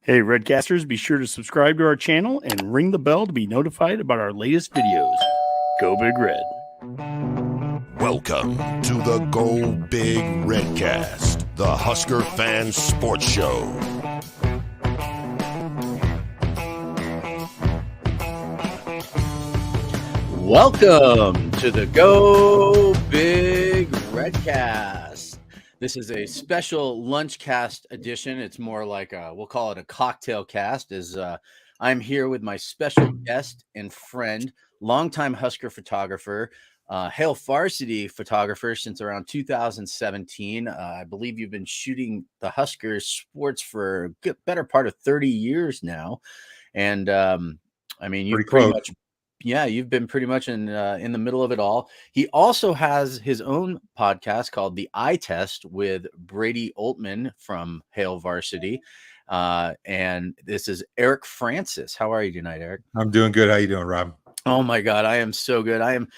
Hey, Redcasters, be sure to subscribe to our channel and ring the bell to be notified about our latest videos. Go Big Red. Welcome to the Go Big Redcast, the Husker Fan Sports Show. Welcome to the Go Big Redcast. This is a special lunchcast edition. It's more like we'll call it a cocktail cast, as I'm here with my special guest and friend, longtime Husker photographer, Hail Varsity photographer since around 2017. I believe you've been shooting the Husker sports for a good, better part of 30 years now. And I mean, you've pretty much you've been pretty much in the middle of it all. He also has his own podcast called The Eye Test with Brady Oltman from Hail Varsity. And this is Eric Francis. How are you tonight, Eric? I'm doing good. How you doing, Rob? Oh my God, I am so good. I am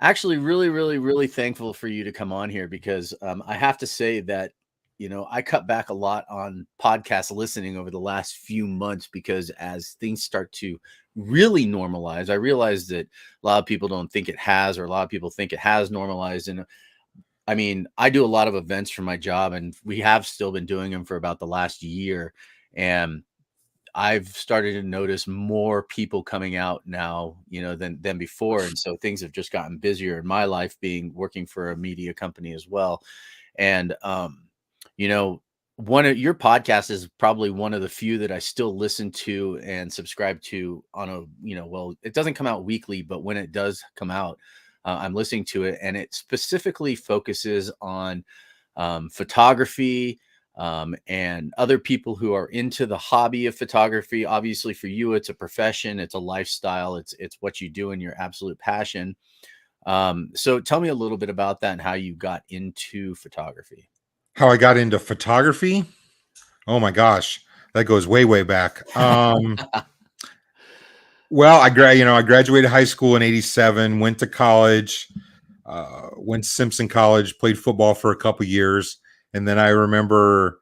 actually really thankful for you to come on here because I have to say that, you know, I cut back a lot on podcast listening over the last few months because as things start to really normalize, I realized that a lot of people don't think it has, or a lot of people think it has normalized. And I mean, I do a lot of events for my job, and we have still been doing them for about the last year. And I've started to notice more people coming out now, you know, than before. And so things have just gotten busier in my life, being working for a media company as well. And you know, one of your podcasts is probably one of the few that I still listen to and subscribe to on a, you know, well, it doesn't come out weekly, but when it does come out, I'm listening to it, and it specifically focuses on photography and other people who are into the hobby of photography. Obviously, for you, it's a profession, it's a lifestyle, it's what you do and your absolute passion. So tell me a little bit about that and how you got into photography. How I got into photography? Oh my gosh, that goes way back. Well, I graduated high school in '87, went to college, went to Simpson College, played football for a couple years, and then I remember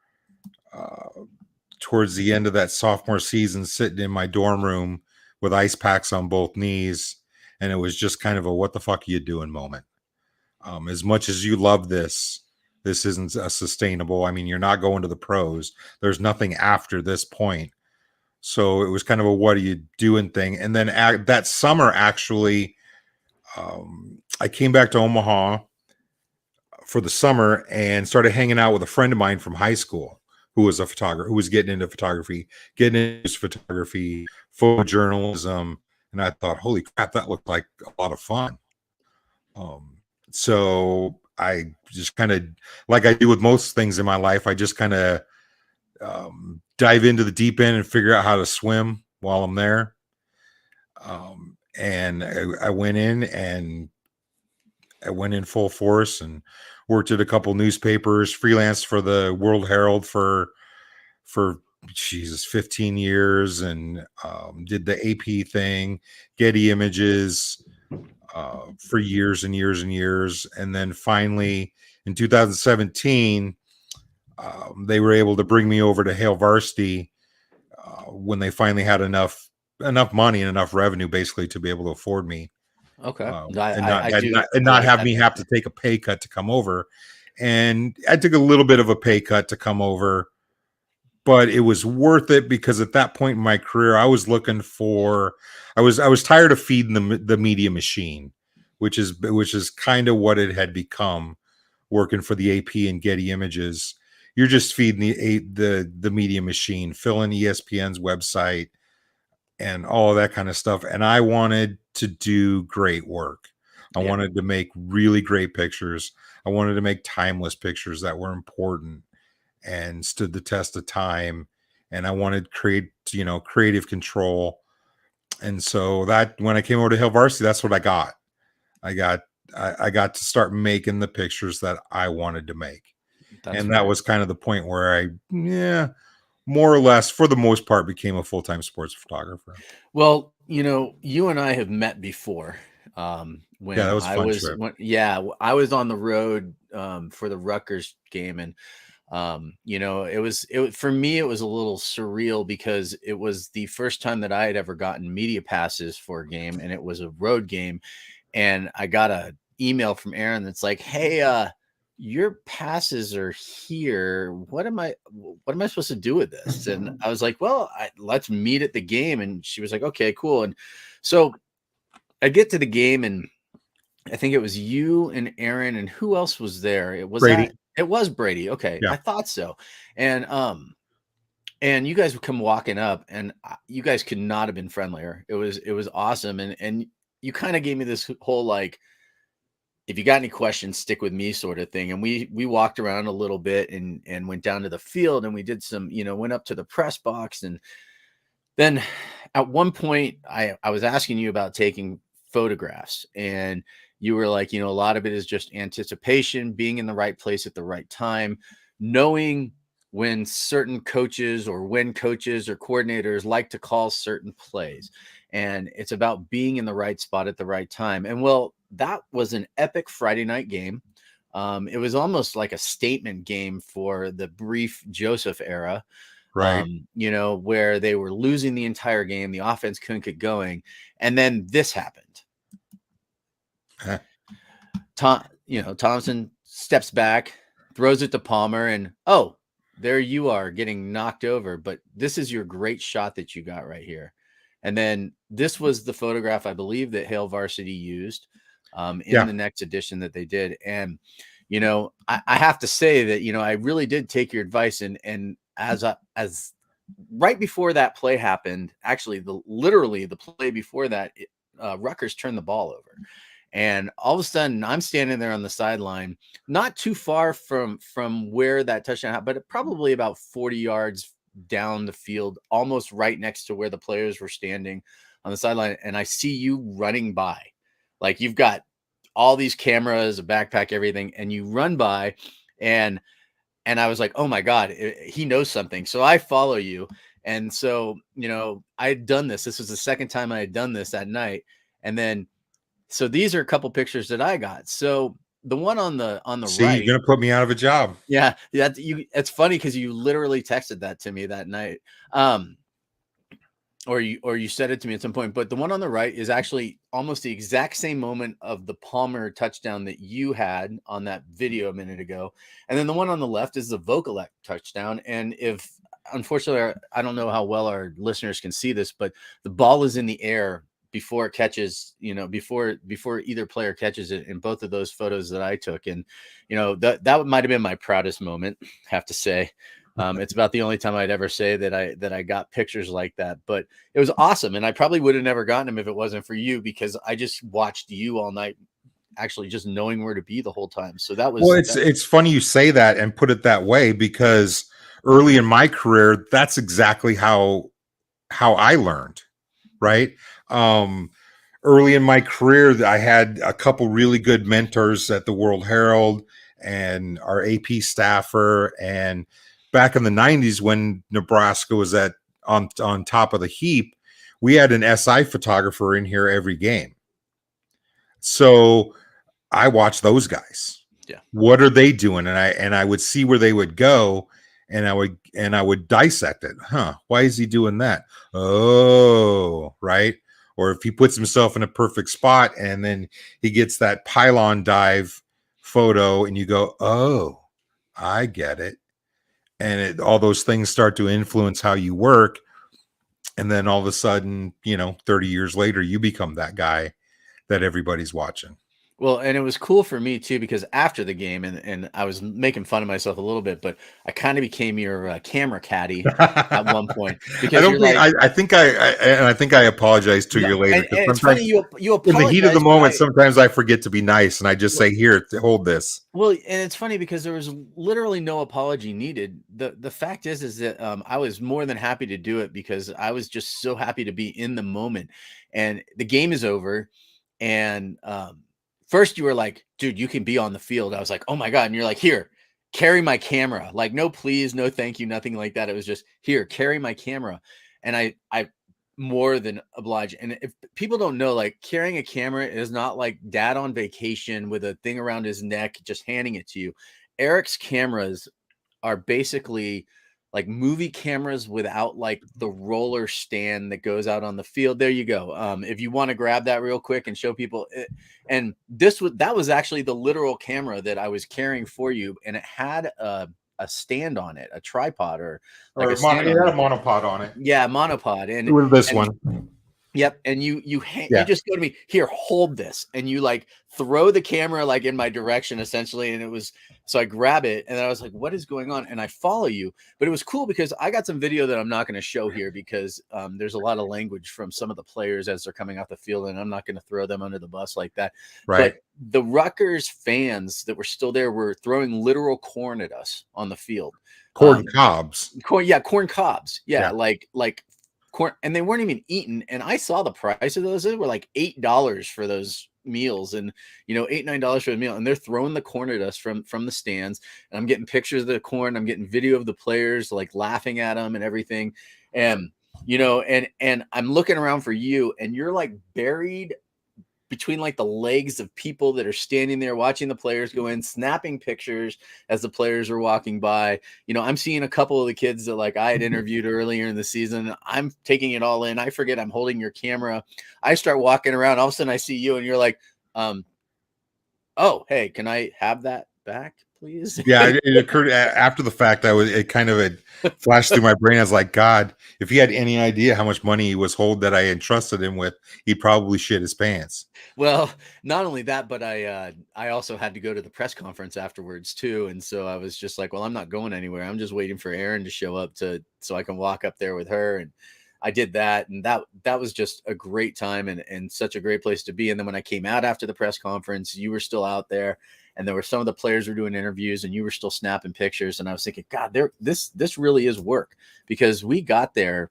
towards the end of that sophomore season, sitting in my dorm room with ice packs on both knees, and it was just kind of a "what the fuck are you doing" moment. As much as you love this isn't sustainable. I mean, you're not going to the pros. There's nothing after this point. So it was kind of a "what are you doing" thing. And then that summer, actually, I came back to Omaha for the summer and started hanging out with a friend of mine from high school who was a photographer, who was getting into photography, photojournalism. And I thought, holy crap, that looked like a lot of fun. So I just kind of, like I do with most things in my life, I just kind of dive into the deep end and figure out how to swim while I'm there. And I went in full force and worked at a couple newspapers, freelanced for the World Herald for 15 years, and did the AP thing, Getty Images, for years and years and years. And then finally in 2017, they were able to bring me over to Hail Varsity when they finally had enough money and enough revenue, basically, to be able to afford me. Okay. And not have me have to take a pay cut to come over. And I took a little bit of a pay cut to come over, but it was worth it because at that point in my career, I was looking for, I was tired of feeding the media machine, which is kind of what it had become, working for the AP and Getty Images. You're just feeding the media machine, filling ESPN's website and all of that kind of stuff. And I wanted to do great work. I wanted to make really great pictures. I wanted to make timeless pictures that were important and stood the test of time. And I wanted creative control. And so that when I came over to Hail Varsity, that's what I got. I got to start making the pictures that I wanted to make. That was kind of the point where I, more or less, for the most part, became a full-time sports photographer. Well, you know, you and I have met before. When that was a fun trip. I was on the road for the Rutgers game, and For me, it was a little surreal because it was the first time that I had ever gotten media passes for a game, and it was a road game. And I got a email from Aaron that's like, "Hey, your passes are here. What am I supposed to do with this?" And I was like, "Well, let's meet at the game." And she was like, "Okay, cool." And so I get to the game, and I think it was you and Aaron, and who else was there? Brady. It was Brady. Okay, Yeah. I thought so. And you guys would come walking up, and you guys could not have been friendlier. It was awesome, and you kind of gave me this whole like, if you got any questions, stick with me sort of thing. And we walked around a little bit and went down to the field, and we did some, went up to the press box. And then at one point I was asking you about taking photographs, and you were like, a lot of it is just anticipation, being in the right place at the right time, knowing when certain coaches or when coaches or coordinators like to call certain plays. And it's about being in the right spot at the right time. And well, that was an epic Friday night game. It was almost like a statement game for the brief Joseph era, Right. where they were losing the entire game. The offense couldn't get going. And then this happened. Thompson steps back, throws it to Palmer, and there you are getting knocked over. But this is your great shot that you got right here. And then this was the photograph, I believe, that Hail Varsity used in the next edition that they did. And, I have to say that, I really did take your advice. And as right before that play happened, actually, literally the play before that, Rutgers turned the ball over. And all of a sudden, I'm standing there on the sideline, not too far from where that touchdown happened, but probably about 40 yards down the field, almost right next to where the players were standing on the sideline. And I see you running by, like you've got all these cameras, a backpack, everything, and you run by, and I was like, oh my God, he knows something. So I follow you. And so, I had done this. This was the second time I had done this that night. And then, so these are a couple pictures that I got. So the one on the right, you're gonna put me out of a job. yeah, it's funny because you literally texted that to me that night, or you said it to me at some point. But the one on the right is actually almost the exact same moment of the Palmer touchdown that you had on that video a minute ago, and then the one on the left is the Vokalek touchdown. And unfortunately, I don't know how well our listeners can see this, but the ball is in the air before it catches, before either player catches it in both of those photos that I took. And, that might have been my proudest moment, I have to say. It's about the only time I'd ever say that I got pictures like that, but it was awesome. And I probably would have never gotten them if it wasn't for you, because I just watched you all night, actually just knowing where to be the whole time. So that was, well, it's funny you say that and put it that way, because early in my career, that's exactly how I learned. Right. Early in my career, I had a couple really good mentors at the World Herald and our AP staffer. And back in the 90s, when Nebraska was on top of the heap, we had an SI photographer in here every game. So I watched those guys. Yeah. What are they doing? And I would see where they would go, and I would dissect it. Why is he doing that? Oh, right. Or if he puts himself in a perfect spot and then he gets that pylon dive photo, and you go, oh, I get it. And all those things start to influence how you work. And then all of a sudden, 30 years later, you become that guy that everybody's watching. Well, and it was cool for me too, because after the game, and I was making fun of myself a little bit, but I kind of became your camera caddy at one point, because I think I apologized to you later. And it's funny you in the heat of the apologize, moment. Sometimes I forget to be nice, and I just say, "Here, hold this." Well, and it's funny because there was literally no apology needed. The fact is that I was more than happy to do it, because I was just so happy to be in the moment. And the game is over, and first you were like, dude, you can be on the field. I was like, oh my God. And you're like, here, carry my camera. Like, no, please, no, thank you, nothing like that. It was just, here, carry my camera. And I more than obliged. And if people don't know, like, carrying a camera is not like dad on vacation with a thing around his neck, just handing it to you. Eric's cameras are basically like movie cameras without like the roller stand that goes out on the field. There you go. If you want to grab that real quick and show people it, and that was actually the literal camera that I was carrying for you, and it had a stand on it, a tripod or like Or a stand it had a on it. monopod on it. Yeah, monopod. It was this And one. yep, and you Yeah. just go to me, here, hold this, and you like throw the camera like in my direction essentially, and it was, so I grab it, and then I was like, what is going on? And I follow you, but it was cool because I got some video that I'm not going to show here because there's a lot of language from some of the players as they're coming off the field, and I'm not going to throw them under the bus like that. Right. But the Rutgers fans that were still there were throwing literal corn at us on the field. Corn cobs. Corn cobs. Yeah. Like corn, and they weren't even eaten. And I saw the price of those. They were like $8 for those meals, and $8-9 for the meal. And they're throwing the corn at us from the stands. And I'm getting pictures of the corn. I'm getting video of the players like laughing at them and everything. And and I'm looking around for you, and you're like buried between like the legs of people that are standing there watching the players go in, snapping pictures as the players are walking by. I'm seeing a couple of the kids that like I had interviewed earlier in the season. I'm taking it all in. I forget I'm holding your camera. I start walking around. All of a sudden I see you and you're like, oh, hey, can I have that back, please? Yeah, it occurred after the fact. It kind of had flashed through my brain. I was like, God, if he had any idea how much money he was that I entrusted him with, he'd probably shit his pants. Well, not only that, but I also had to go to the press conference afterwards too, and so I was just like, well, I'm not going anywhere. I'm just waiting for Erin to show up so I can walk up there with her, and I did that, and that was just a great time and such a great place to be. And then when I came out after the press conference, you were still out there, and there were some of the players were doing interviews, and you were still snapping pictures. And I was thinking, God, this really is work, because we got there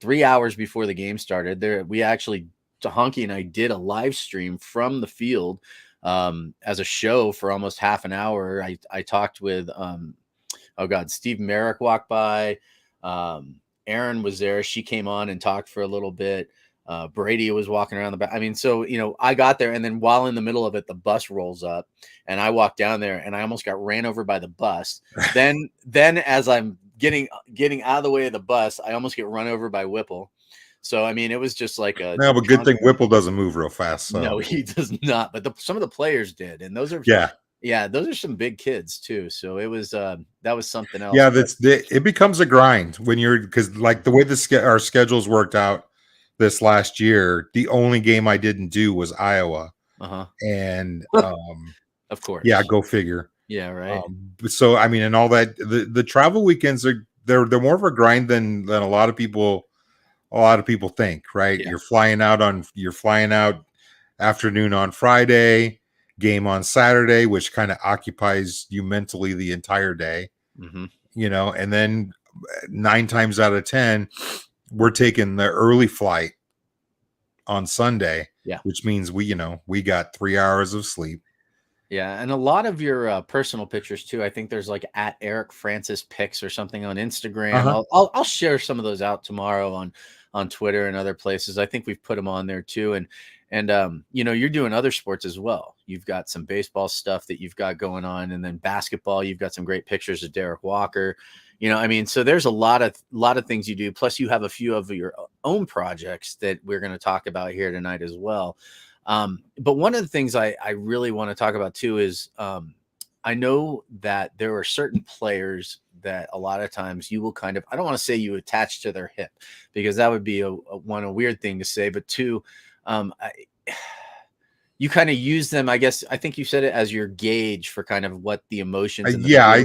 3 hours before the game started. We actually, Honky and I did a live stream from the field as a show for almost half an hour. I talked with Steve Merrick walked by. Erin was there. She came on and talked for a little bit. Brady was walking around the back. I mean, so, I got there, and then while in the middle of it, the bus rolls up, and I walked down there, and I almost got ran over by the bus. then as I'm getting out of the way of the bus, I almost get run over by Whipple. So, I mean, it was just like a... No, but good thing Whipple doesn't move real fast. So. No, he does not. But some of the players did. And those are... Yeah, those are some big kids too. So it was that was something else. Yeah, it becomes a grind when because like the way our schedules worked out this last year, the only game I didn't do was Iowa. And of course. Yeah, go figure. Yeah, right. So I mean, and all that, the travel weekends they're more of a grind than a lot of people think, right? Yeah. You're flying out afternoon on Friday, game on Saturday, which kind of occupies you mentally the entire day. And then 9 times out of 10 we're taking the early flight on Sunday, which means we got 3 hours of sleep. Yeah, and a lot of your personal pictures too. I think there's like at Eric Francis pics or something on Instagram. I'll share some of those out tomorrow on Twitter and other places. I think we've put them on there too. And you're doing other sports as well. You've got some baseball stuff that you've got going on, and then basketball. You've got some great pictures of Derek Walker. So there's a lot of things you do. Plus, you have a few of your own projects that we're going to talk about here tonight as well. But one of the things I really want to talk about too is I know that there are certain players that a lot of times you will kind of, I don't want to say you attach to their hip, because that would be a weird thing to say, but two, you kind of use them, I guess. I think you said it as your gauge for kind of what the emotions. I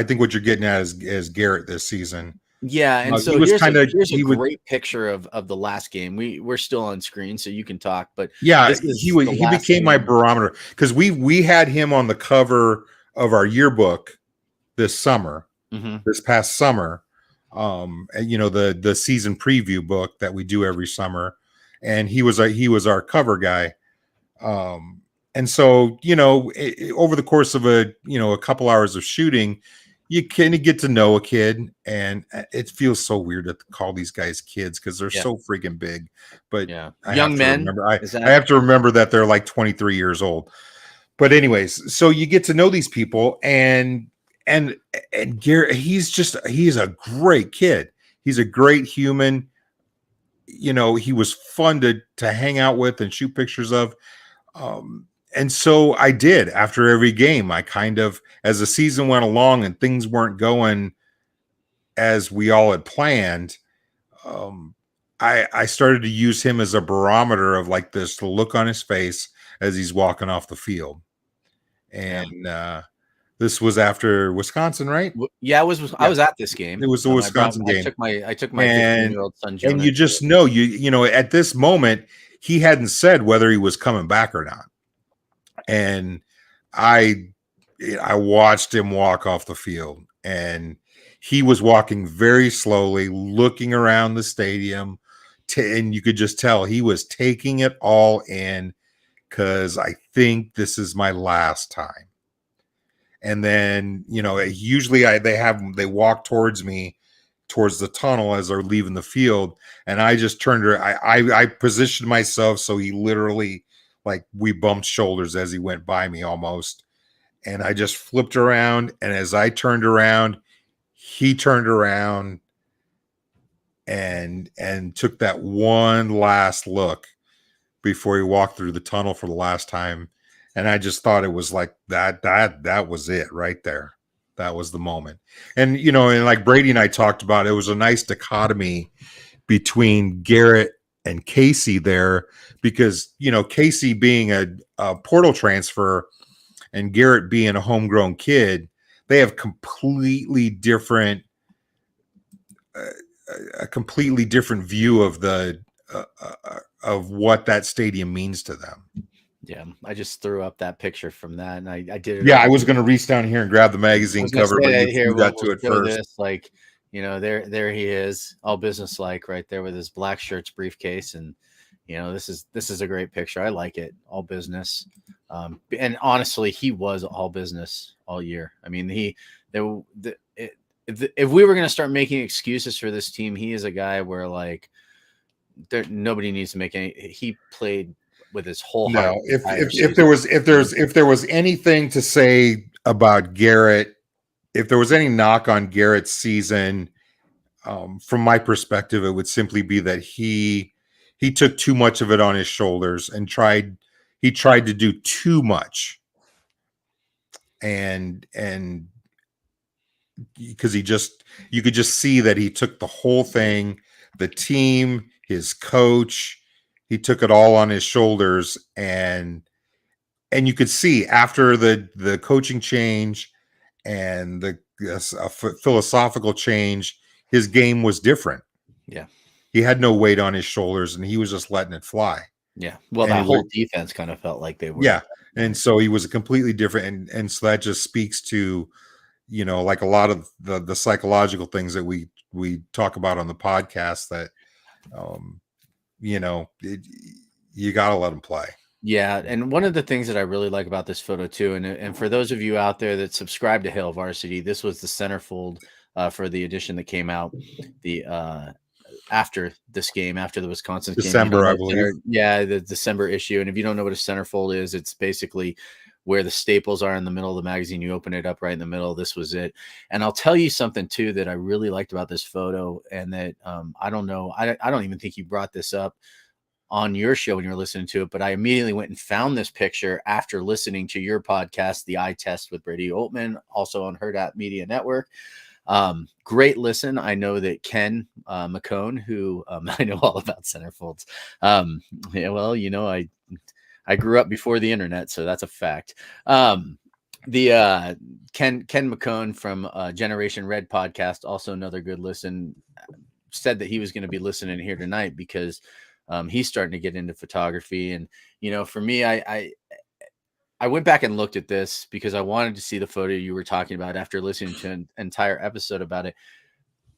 think what you're getting at is Garrett this season. Yeah, and so here's a great picture of the last game. We're still on screen, so you can talk. But yeah, he became my barometer, because we had him on the cover of our yearbook this summer, this past summer. The season preview book that we do every summer, and he was our cover guy. And so over the course of a couple hours of shooting, you kind of get to know a kid, and it feels so weird to call these guys kids because they're so freaking big. But young men, I have to remember that they're like 23 years old. But anyways, so you get to know these people, and and Garrett, he's a great kid. He's a great human. You know, he was fun to hang out with and shoot pictures of. And so I did after every game. I kind of, as the season went along and things weren't going as we all had planned, I started to use him as a barometer of like this look on his face as he's walking off the field. And this was after Wisconsin, right? Yeah, I was at this game. It was the Wisconsin game. I took my 15-year-old son Jonah. And you just know, you know, at this moment, he hadn't said whether he was coming back or not. And I watched him walk off the field, and he was walking very slowly, looking around the stadium, and you could just tell he was taking it all in, because I think this is my last time. And then, you know, usually they walk towards me, towards the tunnel as they're leaving the field, and I just turned I positioned myself so he literally, like, we bumped shoulders as he went by me almost, and I just flipped around, and as I turned around, he turned around and took that one last look before he walked through the tunnel for the last time. And I just thought it was like that was it right there. That was the moment. And, you know, and like Brady and I talked about, it was a nice dichotomy between Garrett and Casey there, because, you know, Casey being a portal transfer and Garrett being a homegrown kid, they have completely different, a completely different view of the of what that stadium means to them. Yeah, I just threw up that picture from that, and I did it. Yeah, I was going to reach down here and grab the magazine cover, but you here, got to it first. This, like, you know, there he is, all business-like, right there with his black shirts, briefcase, and, you know, this is a great picture. I like it, all business. And honestly, he was all business all year. I mean, if we were going to start making excuses for this team, he is a guy where, like, nobody needs to make any. He played with his whole heart. No, if there was anything to say about Garrett, if there was any knock on Garrett's season, from my perspective, it would simply be that he took too much of it on his shoulders and tried to do too much, and because you could just see that he took the whole thing, the team, his coach. He took it all on his shoulders, and you could see after the coaching change and the philosophical change, his game was different. Yeah, he had no weight on his shoulders, and he was just letting it fly. Yeah, well, that whole defense kind of felt like they were. Yeah, and so he was a completely different, and so that just speaks to, you know, like a lot of the psychological things that we talk about on the podcast, that you know, you got to let them play. Yeah. And one of the things that I really like about this photo too, and for those of you out there that subscribe to Hail Varsity, this was the centerfold for the edition that came out after this game, after the Wisconsin December, game. I believe. Yeah, the December issue. And if you don't know what a centerfold is, it's basically where the staples are in the middle of the magazine. You open it up right in the middle. This was it. And I'll tell you something too that I really liked about this photo, and that I don't know, I don't even think you brought this up on your show when you were listening to it, but I immediately went and found this picture after listening to your podcast, The Eye Test with Brady Oltman, also on Hurrdat Media Network. Great listen. I know that Ken McCone, who I know all about centerfolds. Yeah, well, you know, I grew up before the internet, so that's a fact. The Ken McCone from Generation Red podcast, also another good listen, said that he was going to be listening here tonight because he's starting to get into photography. And, you know, for me, I went back and looked at this because I wanted to see the photo you were talking about after listening to an entire episode about it.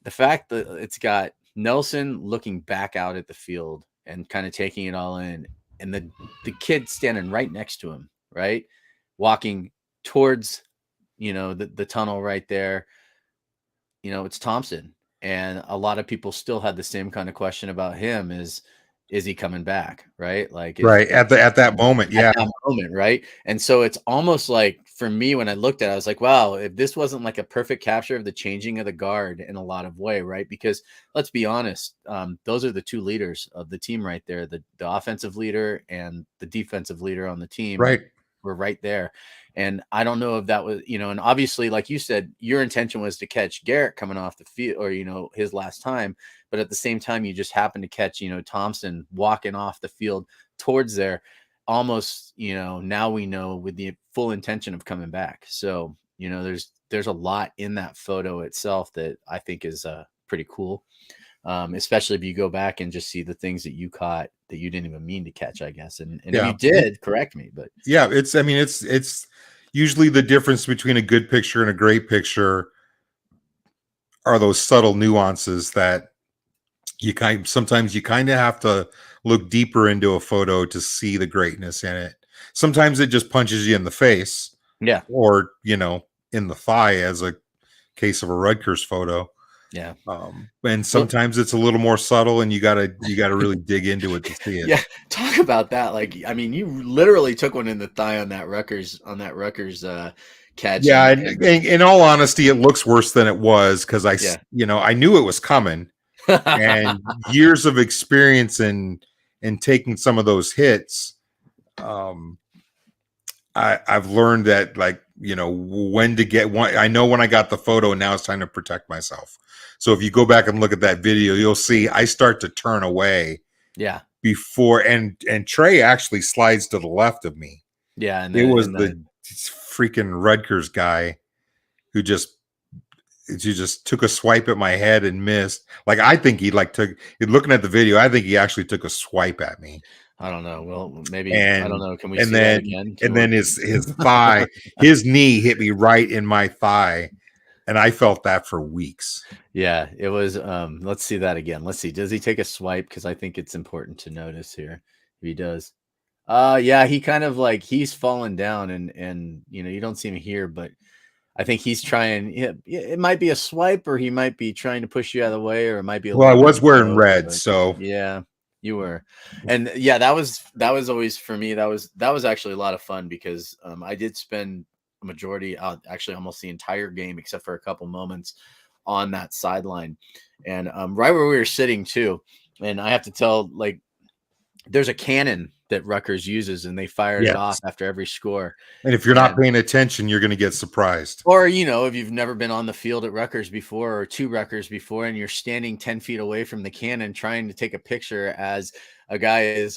The fact that it's got Nelson looking back out at the field and kind of taking it all in, and the kid standing right next to him, right? Walking towards, you know, the tunnel right there. You know, it's Thompson. And a lot of people still had the same kind of question about him: is he coming back? Right. Like, right. At that moment. Yeah. At that moment. Right. And so it's almost like for me, when I looked at it, I was like, wow, if this wasn't like a perfect capture of the changing of the guard in a lot of way, right? Because let's be honest, those are the two leaders of the team right there. The offensive leader and the defensive leader on the team Right. were right there. And I don't know if that was, and obviously, like you said, your intention was to catch Garrett coming off the field or, his last time. But at the same time, you just happened to catch, Thompson walking off the field towards there. Almost, now we know with the full intention of coming back. So, there's a lot in that photo itself that I think is pretty cool. Especially if you go back and just see the things that you caught that you didn't even mean to catch, I guess. And if you did, correct me. But yeah, it's usually the difference between a good picture and a great picture are those subtle nuances that sometimes you kind of have to look deeper into a photo to see the greatness in it. Sometimes it just punches you in the face. Yeah. Or, in the thigh, as a case of a Rutgers photo. Yeah. And sometimes it's a little more subtle and you gotta really dig into it to see it. Yeah. Talk about that. Like, I mean, you literally took one in the thigh on that Rutgers catch. Yeah. And in all honesty, it looks worse than it was because I knew it was coming. And years of experience in taking some of those hits, I've learned that, like, when to get one. I know when I got the photo, and now it's time to protect myself. So if you go back and look at that video, you'll see I start to turn away. Yeah. Before and Trey actually slides to the left of me. Yeah, and it was the freaking Rutgers guy who just took a swipe at my head and missed. Like, I think looking at the video, I think he actually took a swipe at me. I don't know. Well, maybe I don't know. Can we see that again? And then his thigh, his knee hit me right in my thigh, and I felt that for weeks. Yeah, it was. Let's see that again. Let's see. Does he take a swipe? Because I think it's important to notice here if he does. Yeah, he kind of he's fallen down, and you don't see him here, but I think he's trying. It might be a swipe, or he might be trying to push you out of the way, or it might be. Well, I was wearing red, so yeah, you were, and yeah, that was always for me. That was actually a lot of fun because I did spend a majority, actually almost the entire game, except for a couple moments on that sideline, and right where we were sitting too. And I have to tell, there's a cannon that Rutgers uses, and they fire it off after every score. And if you're not paying attention, you're going to get surprised. Or, if you've never been on the field at Rutgers before, or to Rutgers before, and you're standing 10 feet away from the cannon trying to take a picture as a guy is,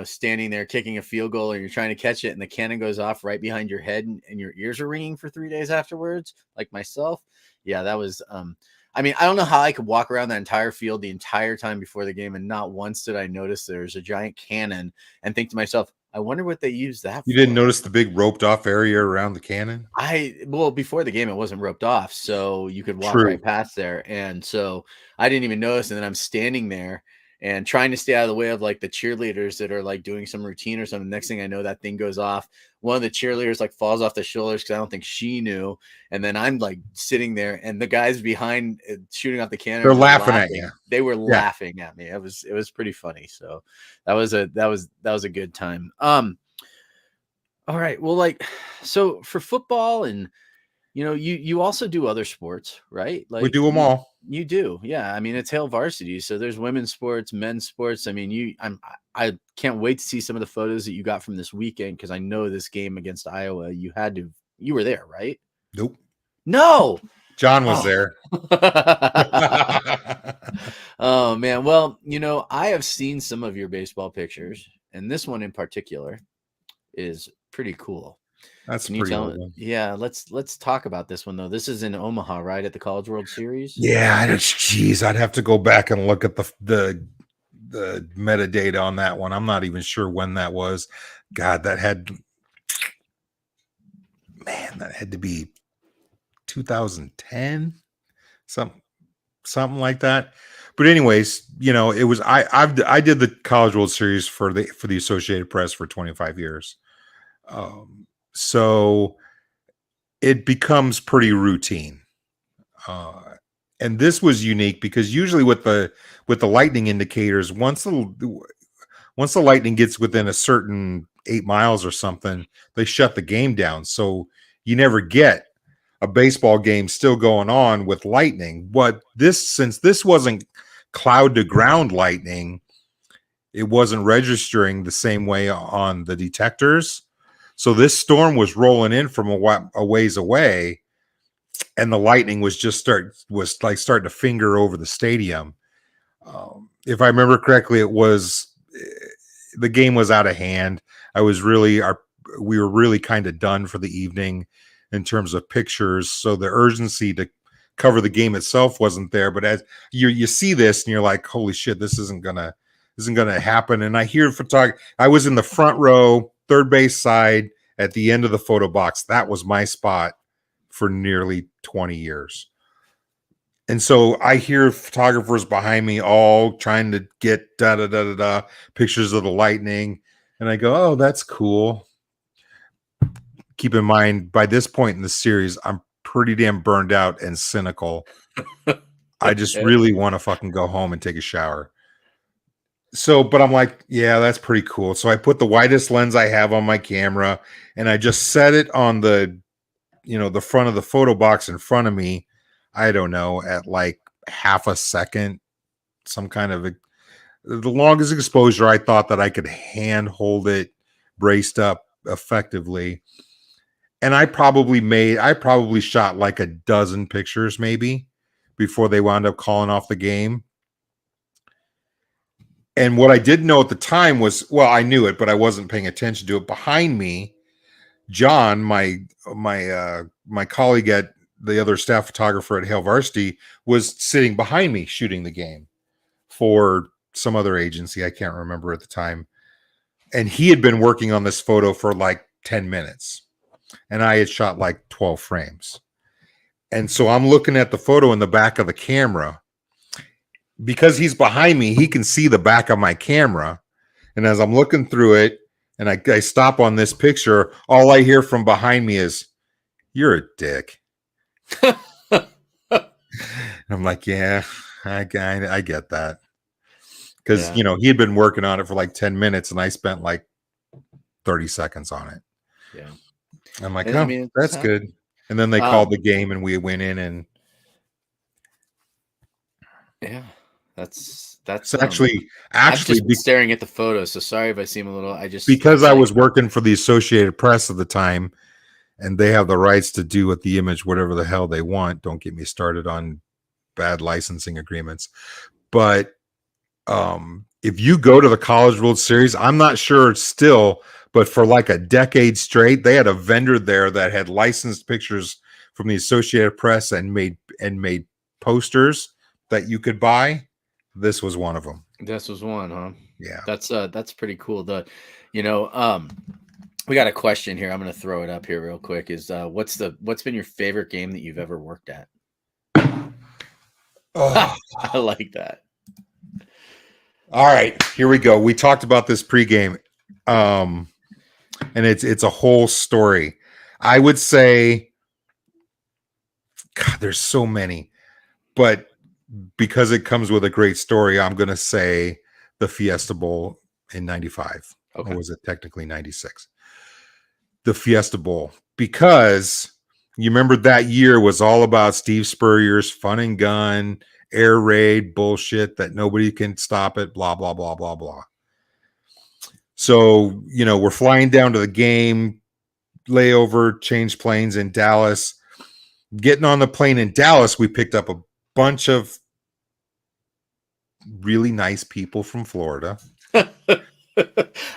standing there kicking a field goal, and you're trying to catch it, and the cannon goes off right behind your head, and your ears are ringing for 3 days afterwards, like myself. Yeah, that was I mean, I don't know how I could walk around that entire field the entire time before the game, and not once did I notice there's a giant cannon and think to myself, I wonder what they use that for. You didn't notice the big roped off area around the cannon? Well, before the game, it wasn't roped off, so you could walk right past there. And so I didn't even notice. And then I'm standing there and trying to stay out of the way of the cheerleaders that are doing some routine or something. Next thing I know, that thing goes off. One of the cheerleaders falls off the shoulders because I don't think she knew. And then I'm sitting there, and the guys behind shooting off the cannon, they're laughing at you. They were laughing at me. It was pretty funny. So that was a good time. All right. Well, so for football, and you also do other sports, right? We do them all. You do, yeah. I mean, it's Hale Varsity, so there's women's sports, men's sports. I mean, I can't wait to see some of the photos that you got from this weekend, because I know this game against Iowa, you were there, right? Nope. No. John was there. Oh man. Well, I have seen some of your baseball pictures, and this one in particular is pretty cool. That's pretty cool. Yeah, let's talk about this one though. This is in Omaha, right, at the College World Series? Yeah, I'd have to go back and look at the metadata on that one. I'm not even sure when that was. God, that had to be 2010, something like that. But anyways, it was I did the College World Series for the Associated Press for 25 years. So it becomes pretty routine. And this was unique because usually with the lightning indicators, once the lightning gets within a certain 8 miles or something, they shut the game down. So you never get a baseball game still going on with lightning. But since this wasn't cloud to ground lightning, it wasn't registering the same way on the detectors. So this storm was rolling in from a ways away, and the lightning was starting to finger over the stadium. If I remember correctly, the game was out of hand. We were really kind of done for the evening in terms of pictures. So the urgency to cover the game itself wasn't there. But as you see this and you're like, holy shit, this isn't gonna happen. And I hear photography. I was in the front row, third base side at the end of the photo box. That was my spot for nearly 20 years. And so I hear photographers behind me all trying to get pictures of the lightning. And I go, oh, that's cool. Keep in mind, by this point in the series, I'm pretty damn burned out and cynical. I just really want to fucking go home and take a shower. So, but I'm like, yeah, that's pretty cool. So I put the widest lens I have on my camera and I just set it on the front of the photo box in front of me. I don't know, at like half a second, some kind of the longest exposure I thought that I could hand hold it braced up effectively. And I probably shot like a dozen pictures maybe before they wound up calling off the game. And what I didn't know at the time was, well, I knew it, but I wasn't paying attention to it. Behind me, John, my colleague at the other staff photographer at Varsity, was sitting behind me shooting the game for some other agency. I can't remember at the time. And he had been working on this photo for like 10 minutes. And I had shot like 12 frames. And so I'm looking at the photo in the back of the camera. Because he's behind me, he can see the back of my camera. And as I'm looking through it, and I stop on this picture, all I hear from behind me is, "You're a dick." I'm like, yeah, I get that. Because, he had been working on it for like 10 minutes and I spent like 30 seconds on it. Yeah. I'm like, oh, that's good. And then they called the game and we went in and. Yeah, that's actually I've just been staring at the photo, so sorry if I seem a little. Because I was working for the Associated Press at the time, and they have the rights to do with the image whatever the hell they want. Don't get me started on bad licensing agreements. But if you go to the College World Series, I'm not sure still, but for like a decade straight, they had a vendor there that had licensed pictures from the Associated Press and made posters that you could buy. This was one of them. This was one, huh? Yeah. That's pretty cool. We got a question here. I'm going to throw it up here real quick. Is what's been your favorite game that you've ever worked at? Oh. I like that. All right, here we go. We talked about this pregame, and it's a whole story. I would say, God, there's so many, but because it comes with a great story, I'm going to say the Fiesta Bowl in 95. Okay. Or was it technically 96? The Fiesta Bowl, because you remember that year was all about Steve Spurrier's fun and gun, air raid bullshit that nobody can stop it, blah, blah, blah, blah, blah. So, we're flying down to the game, layover, change planes in Dallas. Getting on the plane in Dallas, we picked up a bunch of really nice people from Florida.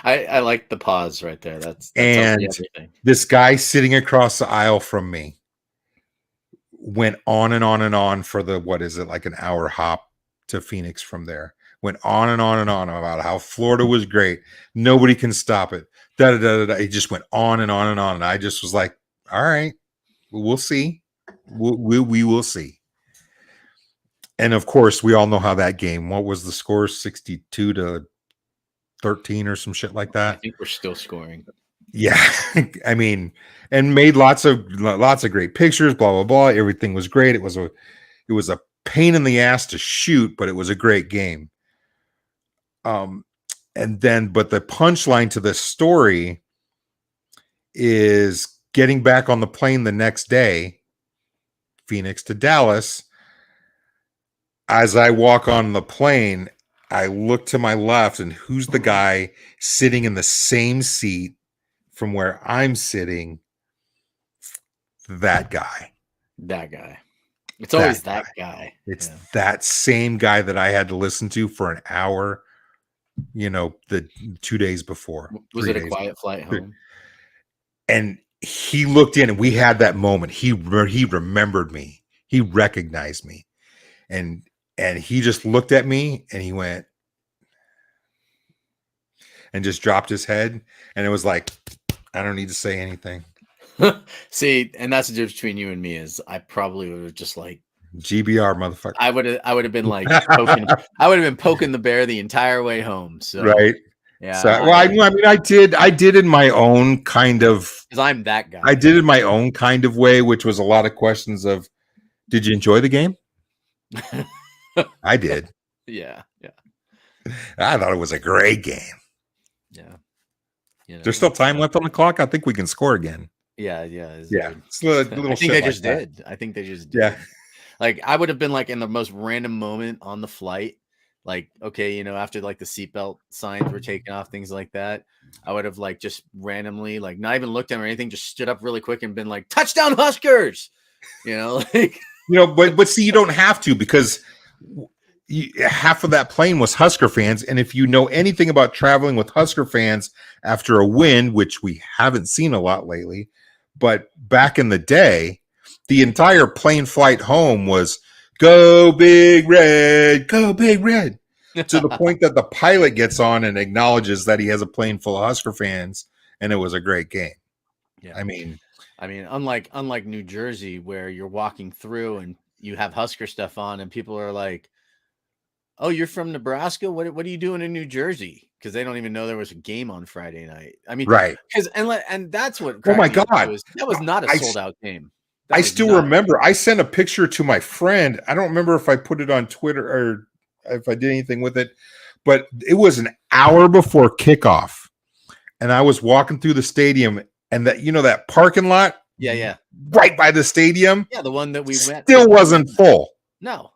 I like the pause right there. That's and everything. This guy sitting across the aisle from me went on and on and on for like an hour hop to Phoenix from there. Went on and on and on about how Florida was great. Nobody can stop it. It just went on and on and on. And I just was like, all right, we'll see. We will see. And of course, we all know how that game. What was the score? 62-13 or some shit like that. I think we're still scoring. Yeah, I mean, and made lots of great pictures. Blah blah blah. Everything was great. It was a pain in the ass to shoot, but it was a great game. But the punchline to this story is getting back on the plane the next day, Phoenix to Dallas, as I walk on the plane, I look to my left, and who's the guy sitting in the same seat from where I'm sitting? That guy. That guy. It's always that guy. It's that same guy that I had to listen to for an hour, the 2 days before. Was it a quiet flight home? And he looked in, and we had that moment. He remembered me. He recognized me. And he just looked at me, and he went and just dropped his head. And it was like, I don't need to say anything. See, and that's the difference between you and me is I probably would have just like GBR, motherfucker. I would have been like I would have been poking the bear the entire way home. So right. Yeah. So, well, I mean, I did in my own kind of, because I'm that guy. I did in my own kind of way, which was a lot of questions of, did you enjoy the game? I did. Yeah. I thought it was a great game. Yeah. There's still time left on the clock. I think we can score again. Yeah. It's a little I think they just did. I think they just did. Yeah. Like I would have been like in the most random moment on the flight. Like, okay, after like the seatbelt signs were taken off, things like that, I would have like just randomly, like not even looked at him or anything, just stood up really quick and been like, touchdown Huskers, like, but see, you don't have to, because half of that plane was Husker fans. And if you know anything about traveling with Husker fans after a win, which we haven't seen a lot lately, but back in the day, the entire plane flight home was go Big Red, to the point that the pilot gets on and acknowledges that he has a plane full of Husker fans, and it was a great game. Yeah. I mean, unlike New Jersey, where you're walking through and you have Husker stuff on, and people are like, "Oh, you're from Nebraska? What are you doing in New Jersey?" Because they don't even know there was a game on Friday night. I mean, right? And that's what. Oh my God, that was not a sold out game. I still remember. I sent a picture to my friend. I don't remember if I put it on Twitter or if I did anything with it, but it was an hour before kickoff, and I was walking through the stadium, and that parking lot, right by the stadium, the one that we went, still wasn't full. No,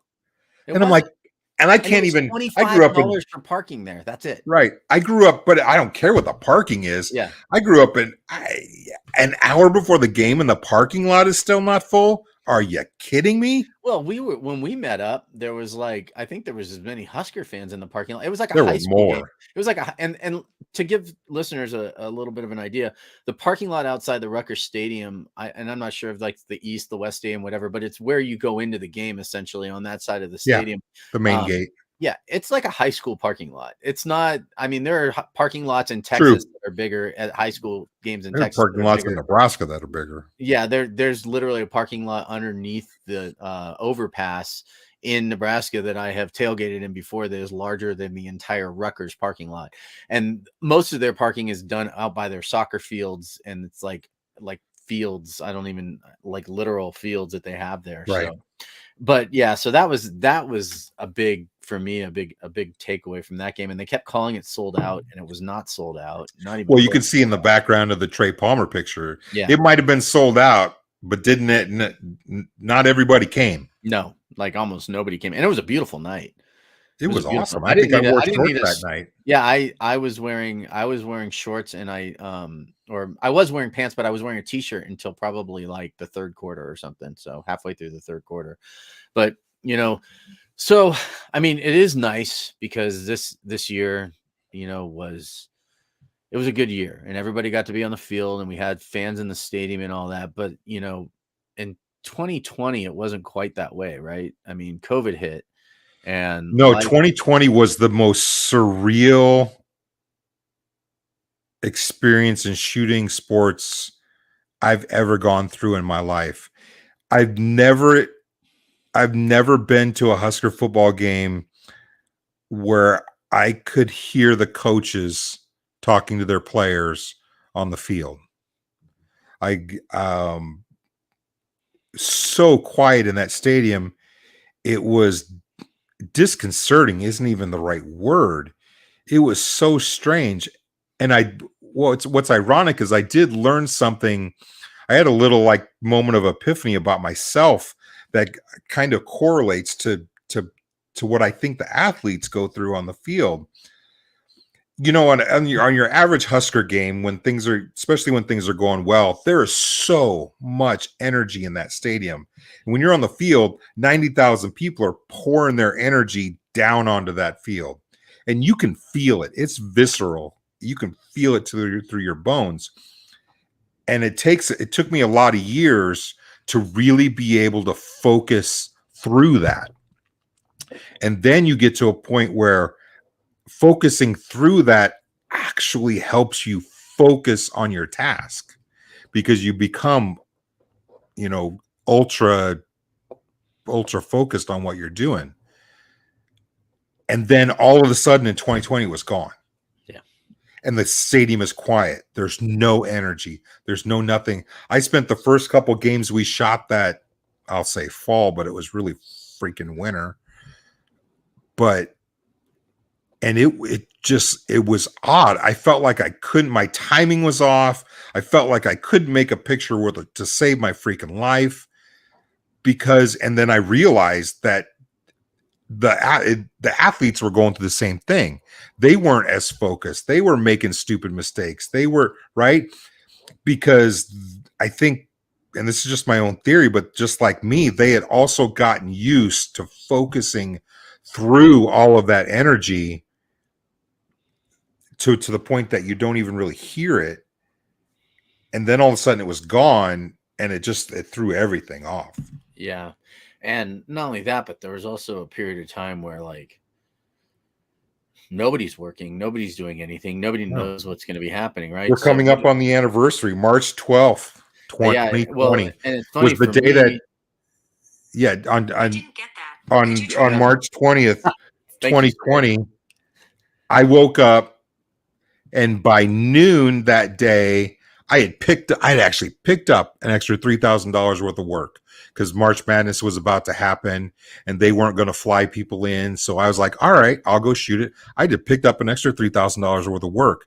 and I'm like, and I can't even. I grew up for parking there. That's it. Right. I grew up, but I don't care what the parking is. Yeah. I grew up an hour before the game, and the parking lot is still not full. Are you kidding me? Well, when we met up, there was I think there was as many Husker fans in the parking lot. It was like there high was school more. game. It was like and to give listeners a little bit of an idea, the parking lot outside the Rutgers Stadium, I'm not sure if like the East, the West Stadium, whatever, but it's where you go into the game essentially on that side of the stadium. The main gate. Yeah, it's like a high school parking lot. It's not. I mean, there are parking lots in Texas that are bigger at high school games in Texas. Parking lots in Nebraska that are bigger. Yeah, there's literally a parking lot underneath the overpass in Nebraska that I have tailgated in before that is larger than the entire Rutgers parking lot, and most of their parking is done out by their soccer fields, and it's like fields. I don't even like literal fields that they have there. Right. So. But yeah, so that was a big takeaway from that game, and they kept calling it sold out, and it was not sold out. Not even. Well, you could see in the background of the Trey Palmer picture, yeah, it might have been sold out, but didn't it? Not everybody came. No, like almost nobody came, and it was a beautiful night. It was awesome. I think I wore shorts that night. Yeah, I was wearing shorts, and I was wearing pants, but I was wearing a t-shirt until probably like the third quarter or something. So halfway through the third quarter. But so I mean, it is nice because this year, it was a good year, and everybody got to be on the field, and we had fans in the stadium and all that. But in 2020, it wasn't quite that way, right? I mean, COVID hit. And no, 2020 was the most surreal experience in shooting sports I've ever gone through in my life. I've never been to a Husker football game where I could hear the coaches talking to their players on the field. So quiet in that stadium. It was disconcerting, isn't even the right word. It was so strange. And what's ironic is I did learn something. I had a little like moment of epiphany about myself that kind of correlates to what I think the athletes go through on the field. You know, on your average Husker game, when things are, especially when things are going well, there is so much energy in that stadium. And when you're on the field, 90,000 people are pouring their energy down onto that field, and you can feel it. It's visceral. You can feel it through your bones. And it took me a lot of years to really be able to focus through that. And then you get to a point where focusing through that actually helps you focus on your task, because you become, you know, ultra focused on what you're doing. And then all of a sudden in 2020 it was gone. Yeah. And the stadium is quiet. There's no energy. There's no nothing. I spent the first couple games we shot that, I'll say fall, but it was really freaking winter. But and it was odd. I felt like I couldn't, my timing was off. I felt like I couldn't make a picture to save my freaking life, because, and then I realized that the athletes were going through the same thing. They weren't as focused. They were making stupid mistakes. They were, right? Because I think, and this is just my own theory, but just like me, they had also gotten used to focusing through all of that energy to the point that you don't even really hear it. And then all of a sudden it was gone, and it threw everything off. Yeah. And not only that, but there was also a period of time where like nobody's working, nobody's doing anything, nobody knows what's going to be happening, right? We're coming up on the anniversary, March 12th, 2020. Well, and it's funny, was the day that on March 20th, 2020, I woke up, and by noon that day, I'd actually picked up an extra $3,000 worth of work, because March Madness was about to happen and they weren't going to fly people in. So I was like, all right, I'll go shoot it. I just picked up an extra $3,000 worth of work.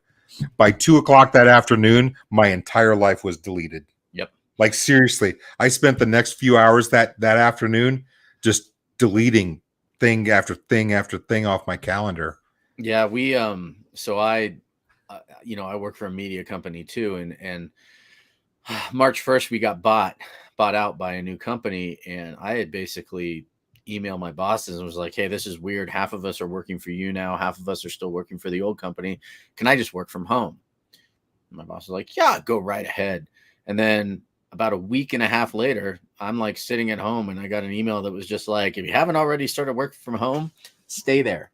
By 2:00 that afternoon, my entire life was deleted. Yep. Like seriously, I spent the next few hours that afternoon just deleting thing after thing after thing off my calendar. Yeah, we so I I work for a media company too, and March 1st we got bought out by a new company, and I had basically emailed my bosses and was like, hey, this is weird. Half of us are working for you now, half of us are still working for the old company. Can I just work from home? And my boss was like, yeah, go right ahead. And then about a week and a half later, I'm like sitting at home, and I got an email that was just like, if you haven't already started working from home, stay there.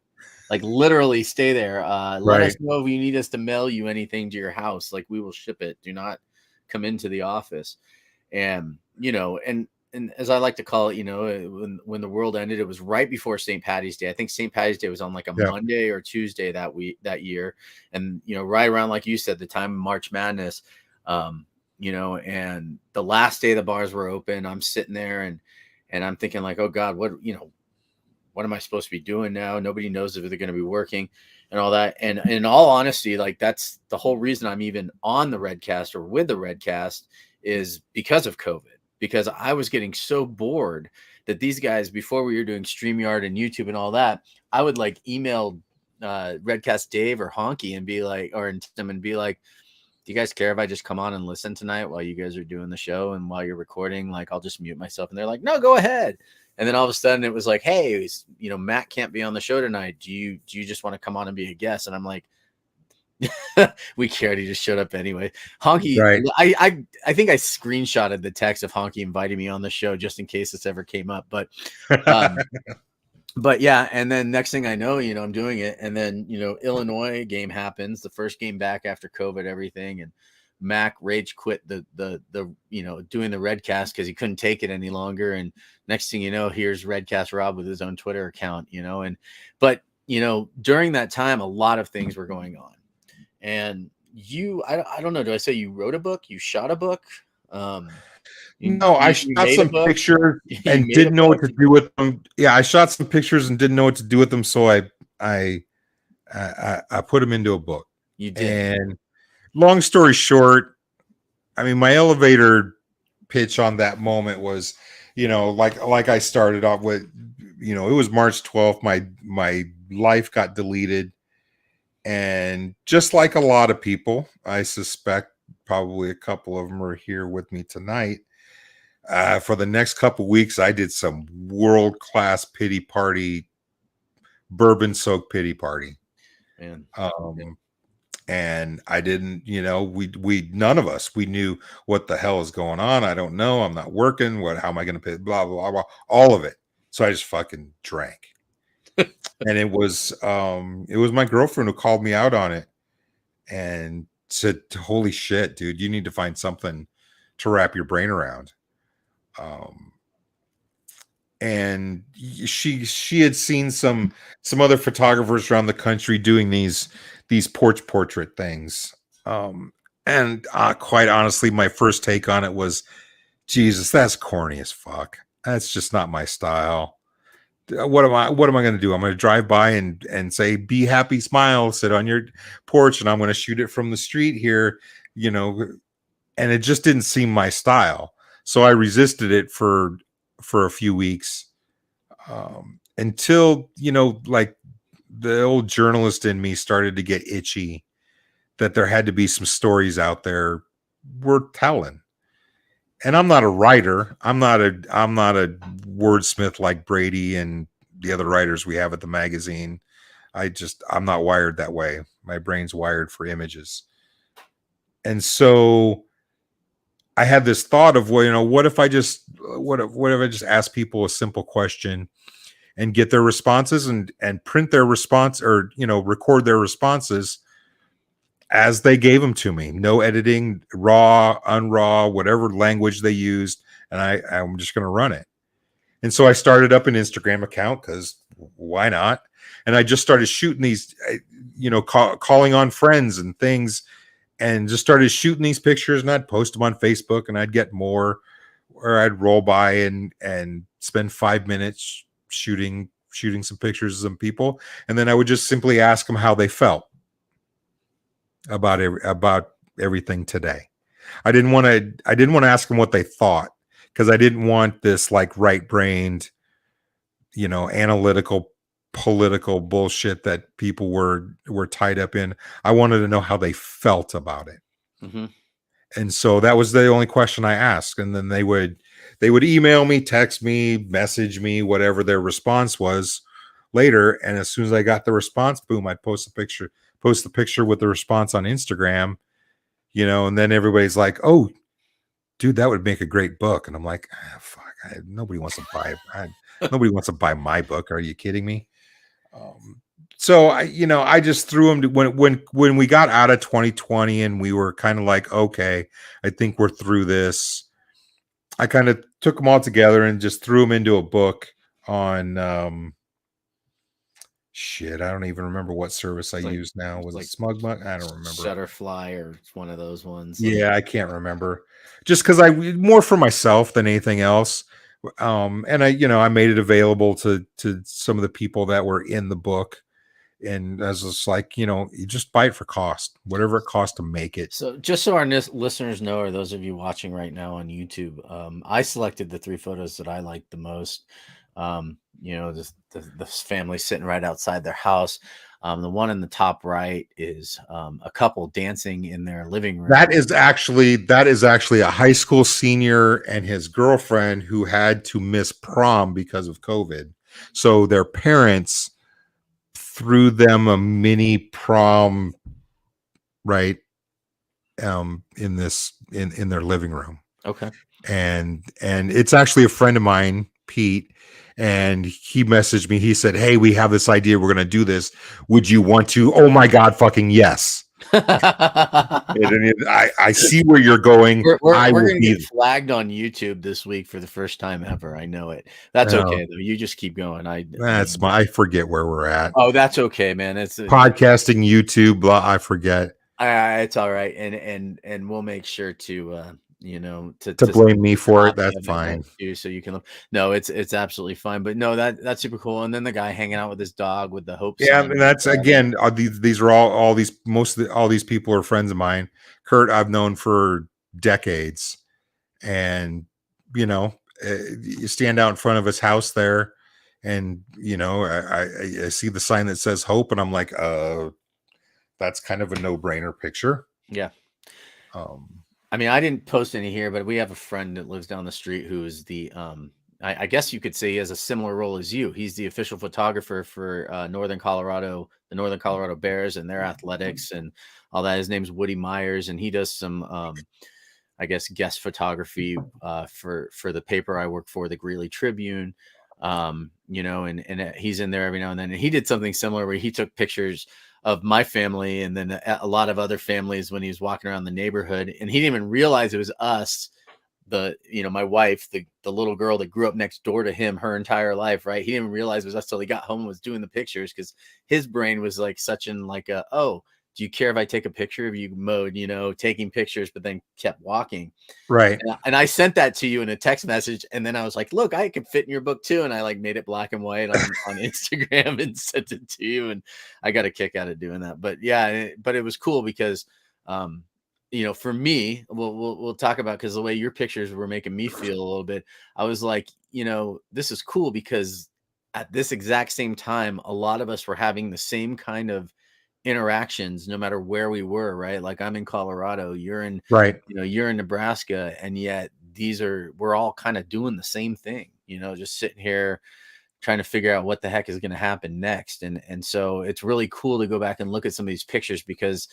Like literally stay there. Let us know if you need us to mail you anything to your house. Like we will ship it. Do not come into the office. And, and as I like to call it, when the world ended, it was right before St. Patty's Day. I think St. Patty's Day was on like a Monday or Tuesday that year. And, right around, like you said, the time of March Madness, and the last day the bars were open, I'm sitting there and I'm thinking like, oh God, what am I supposed to be doing now? Nobody knows if they're going to be working and all that. And in all honesty, like that's the whole reason I'm even on the Redcast or with the Redcast is because of COVID, because I was getting so bored that these guys, before we were doing StreamYard and YouTube and all that, I would like email Redcast Dave or Honky and be like, or Tim and be like, do you guys care if I just come on and listen tonight while you guys are doing the show and while you're recording? Like, I'll just mute myself. And they're like, no, go ahead. And then all of a sudden it was like, hey, Matt can't be on the show tonight. Do you just want to come on and be a guest? And I'm like, we cared. He just showed up anyway. Honky, right. I think I screenshotted the text of Honky inviting me on the show just in case this ever came up. But but yeah, and then next thing I know, I'm doing it. And then, Illinois game happens, the first game back after COVID, everything. And Mac rage quit the doing the Redcast because he couldn't take it any longer. And next thing you know, here's Redcast Rob with his own Twitter account, but during that time, a lot of things were going on. And I don't know, do I say you wrote a book? You shot a book? I shot some pictures and didn't know what to do with them. Yeah, I shot some pictures and didn't know what to do with them. So I put them into a book. You did. And long story short, I mean, my elevator pitch on that moment was, like I started off with, it was March 12th. My life got deleted. And just like a lot of people, I suspect probably a couple of them are here with me tonight. For the next couple weeks, I did some world-class pity party, bourbon-soaked pity party. Man. And I didn't, we none of us, we knew what the hell is going on. I don't know. I'm not working. How am I going to pay? Blah, blah, blah, all of it. So I just fucking drank. And it was my girlfriend who called me out on it and said, holy shit, dude, you need to find something to wrap your brain around. And she had seen some other photographers around the country doing these porch portrait things. And quite honestly, my first take on it was, Jesus, that's corny as fuck. That's just not my style. What am I going to do? I'm going to drive by and say, be happy, smile, sit on your porch, and I'm going to shoot it from the street here, and it just didn't seem my style. So I resisted it for a few weeks, until, like the old journalist in me started to get itchy that there had to be some stories out there worth telling. And I'm not a writer. I'm not a wordsmith like Brady and the other writers we have at the magazine. I'm not wired that way. My brain's wired for images. And so I had this thought of, well, what if I just ask people a simple question and get their responses and print their response, or, record their responses as they gave them to me. No editing, raw, unraw, whatever language they used. And I'm just going to run it. And so I started up an Instagram account because why not? And I just started shooting these, calling on friends and things, and just started shooting these pictures, and I'd post them on Facebook, and I'd get more, or I'd roll by and spend 5 minutes shooting some pictures of some people. And then I would just simply ask them how they felt about everything today. I didn't want to ask them what they thought, because I didn't want this like right-brained, analytical, political bullshit that people were tied up in. I wanted to know how they felt about it. Mm-hmm. And so that was the only question I asked. And then they would email me, text me, message me, whatever their response was later. And as soon as I got the response, boom, I'd post the picture with the response on Instagram, and then everybody's like, oh, dude, that would make a great book. And I'm like, fuck, nobody wants to buy my book. Are you kidding me? So I just threw them to, when we got out of 2020 and we were kind of like, okay, I think we're through this. I kind of took them all together and just threw them into a book on, I don't even remember what service I use now. Was it SmugMug? I don't remember. Shutterfly, or it's one of those ones. Yeah, I can't remember. Just because more for myself than anything else. And I made it available to some of the people that were in the book. And I was just like, you just buy it for cost, whatever it costs to make it. So just so our listeners know, or those of you watching right now on YouTube, I selected the 3 photos that I liked the most. This family sitting right outside their house. The one in the top right is a couple dancing in their living room. That is actually a high school senior and his girlfriend who had to miss prom because of COVID. So their parents threw them a mini prom, right? In their living room. Okay. And it's actually a friend of mine, Pete, and he messaged me. He said, hey, we have this idea. We're going to do this. Would you want to? Oh my God, fucking yes. I see where you're going. We're going to get flagged on YouTube this week for the first time ever. I know it. That's okay though. You just keep going. I forget where we're at. Oh, that's okay, man. It's podcasting, YouTube, blah. I forget. It's all right. And we'll make sure to to blame me for it. That's fine. So you can look. No, it's absolutely fine. But no, that's super cool. And then the guy hanging out with his dog with the hope. Yeah, and that's again. These are all these people are friends of mine. Kurt, I've known for decades, And, you know, you stand out in front of his house there, and, you know, I see the sign that says hope, and I'm like, that's kind of a no-brainer picture. Yeah. Um, I mean, I didn't post any here, but we have a friend that lives down the street who is I guess you could say he has a similar role as you. He's the official photographer for Northern Colorado, the Northern Colorado Bears and their athletics and all that. His name's Woody Myers, and he does some, I guess, guest photography for the paper I work for, the Greeley Tribune. You know, and he's in there every now and then. And he did something similar where he took pictures of my family and then a lot of other families when he was walking around the neighborhood, and he didn't even realize it was us, my wife, the little girl that grew up next door to him her entire life, right? He didn't realize it was us till he got home and was doing the pictures, because his brain was like such in like oh, do you care if I take a picture of you mode, taking pictures, but then kept walking. right. And I sent that to you in a text message, and then I was like, look, I could fit in your book too. And I like made it black and white on Instagram and sent it to you. And I got a kick out of doing that. But yeah, but it was cool because, for me, we'll talk about, because the way your pictures were making me feel a little bit, I was like, this is cool because at this exact same time, a lot of us were having the same kind of interactions no matter where we were, right? Like I'm in Colorado, you're in Right. you're in Nebraska, and yet we're all kind of doing the same thing, just sitting here trying to figure out what the heck is going to happen next. And so it's really cool to go back and look at some of these pictures, because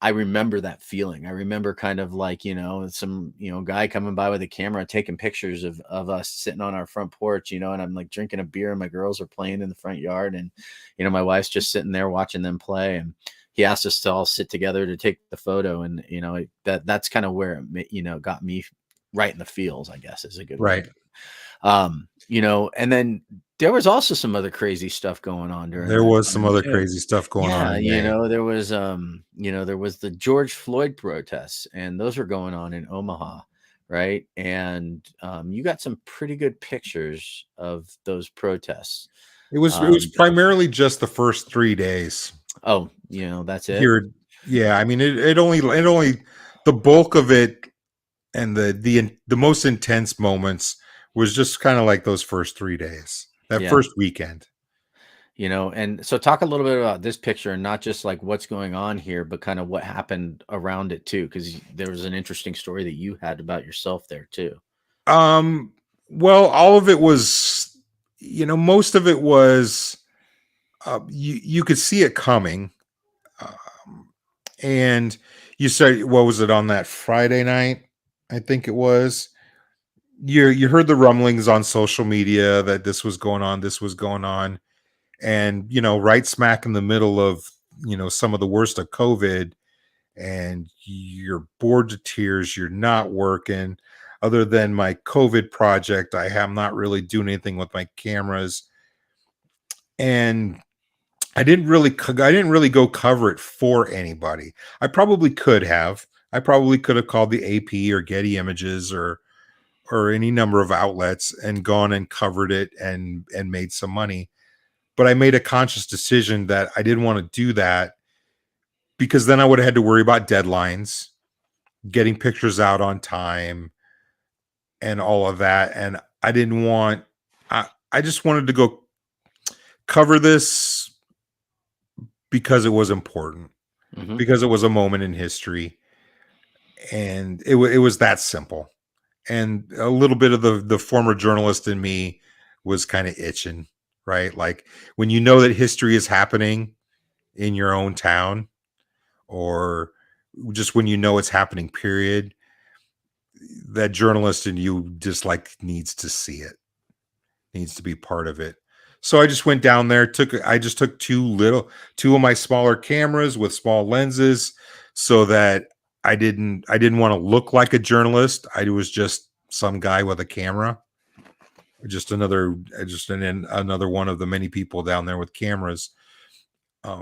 I remember that feeling. I remember kind of like, some, guy coming by with a camera, taking pictures of us sitting on our front porch, and I'm like drinking a beer and my girls are playing in the front yard. And, my wife's just sitting there watching them play. And he asked us to all sit together to take the photo. And, that's kind of where it, got me right in the feels, I guess is a good Right. way. And then there was also some other crazy stuff going on during There that was some time, other too. crazy stuff going on. There was there was the George Floyd protests, and those are going on in Omaha, right? And you got some pretty good pictures of those protests. It was primarily just the first 3 days. Oh, that's it. Here, yeah. I mean, it only the bulk of it and the most intense moments was just kind of like those first 3 days, that Yeah. first weekend. And so talk a little bit about this picture, and not just like what's going on here, but kind of what happened around it too, because there was an interesting story that you had about yourself there too. Well, all of it was, most of it was, you could see it coming. And you said, what was it, on that Friday night? I think it was. You heard the rumblings on social media that this was going on. And, right smack in the middle of, some of the worst of COVID, and you're bored to tears. You're not working. Other than my COVID project, I am not really doing anything with my cameras. And I didn't really go cover it for anybody. I probably could have. I probably could have called the AP or Getty Images or any number of outlets and gone and covered it and made some money. But I made a conscious decision that I didn't want to do that, because then I would have had to worry about deadlines, getting pictures out on time, and all of that. And I didn't want, I just wanted to go cover this because it was important, because it was a moment in history. And it was that simple. And a little bit of the former journalist in me was kind of itching, right? Like when you know that history is happening in your own town, or just when you know it's happening, period, that journalist in you just like needs to see it, needs to be part of it. So I just went down there, I just took two of my smaller cameras with small lenses, so that I didn't want to look like a journalist. I was just some guy with a camera, just another one of the many people down there with cameras,